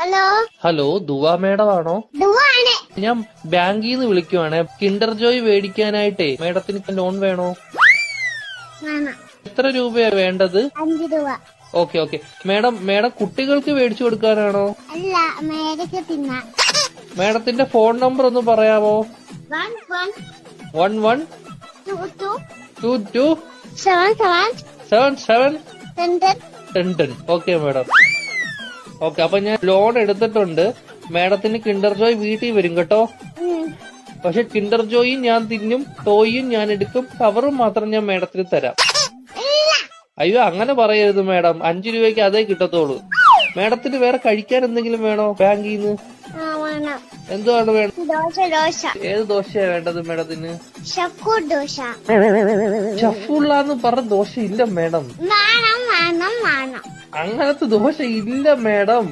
Hello hello ദുവ madam ആണോ? ദുവാണ്. ഞാൻ ബാങ്കിൽ നിന്ന് വിളിക്കുവാണ്. കിൻഡർ ജോയ് മേടിക്കാനായിട്ടേ മേഡത്തിന് ലോൺ വേണോ? വേണം. എത്ര രൂപയാ വേണ്ടത്? 5 രൂപ. ഓക്കെ മേഡം കുട്ടികൾക്ക് മേടിച്ചു കൊടുക്കാനാണോ? അല്ല, മേടിക്ക് തിന്നാൻ. മേഡത്തിന്റെ ഫോൺ നമ്പർ ഒന്ന് പറയാമോ? 11 22 77 10. Okay madam. ഓക്കെ, അപ്പൊ ഞാൻ ലോൺ എടുത്തിട്ടുണ്ട്. മേഡത്തിന് കിൻഡർ ജോയ് വീട്ടിൽ വരും കേട്ടോ. പക്ഷെ കിൻഡർ ജോയും ഞാൻ തിന്നും, ടോയും ഞാൻ എടുക്കും, കവറും മാത്രം ഞാൻ മേഡത്തിന് തരാം. അയ്യോ, അങ്ങനെ പറയരുത് മേഡം. 5 രൂപയ്ക്ക് അതേ കിട്ടത്തോളൂ. മേഡത്തിന് വേറെ കഴിക്കാൻ എന്തെങ്കിലും വേണോ ബാങ്കിൽ നിന്ന്? എന്തുവാണ് വേണം? ദോശ. ഏത് ദോശയാ വേണ്ടത് മേഡത്തിന്? ദോശ. ഷഫുള്ളാന്ന് പറഞ്ഞ ദോശ ഇല്ല മേഡം. അങ്ങനത്തെ ദോശ ഇല്ല മേഡം.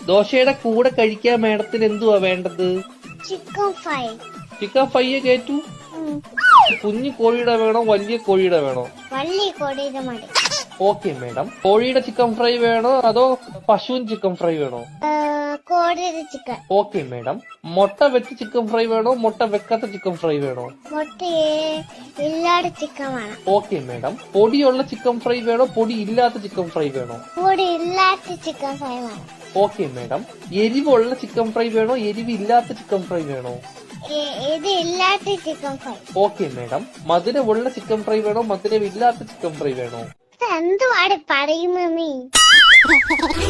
ദോശയുടെ കൂടെ കഴിക്കാൻ മേഡത്തിന് എന്തുവാ വേണ്ടത്? Chicken fry. ചിക്കൻ ഫ്രൈയെ കേറ്റു. കുഞ്ഞു കോഴിയുടെ വേണോ വലിയ കോഴിയുടെ വേണോ? വലിയ കോഴിയുടെ മതി. Okay madam. കോഴിയുടെ ചിക്കൻ ഫ്രൈ വേണോ അതോ പശുവിൻ ചിക്കൻ ഫ്രൈ വേണോ? കോഴിയുടെ ചിക്കൻ. Okay madam. മുട്ട വെച്ച് ചിക്കൻ ഫ്രൈ വേണോ മുട്ട വെക്കാത്ത ചിക്കൻ ഫ്രൈ വേണോ? ഇല്ലാത്ത ചിക്കൻ വേണം. Okay madam. പൊടിയുള്ള ചിക്കൻ ഫ്രൈ വേണോ പൊടി ഇല്ലാത്ത ചിക്കൻ ഫ്രൈ വേണോ? പൊടി ഇല്ലാത്ത ചിക്കൻ ഫ്രൈ വേണം. Okay madam. എരിവുള്ള ചിക്കൻ ഫ്രൈ വേണോ എരിവില്ലാത്ത ചിക്കൻ ഫ്രൈ വേണോ? ഇത് ഇല്ലാത്ത ചിക്കൻ ഫ്രൈ. Okay madam. മധുരമുള്ള ചിക്കൻ ഫ്രൈ വേണോ മധുരമില്ലാത്ത ചിക്കൻ ഫ്രൈ വേണോ? എന്തുവാണ് പറയുന്നത് നീ?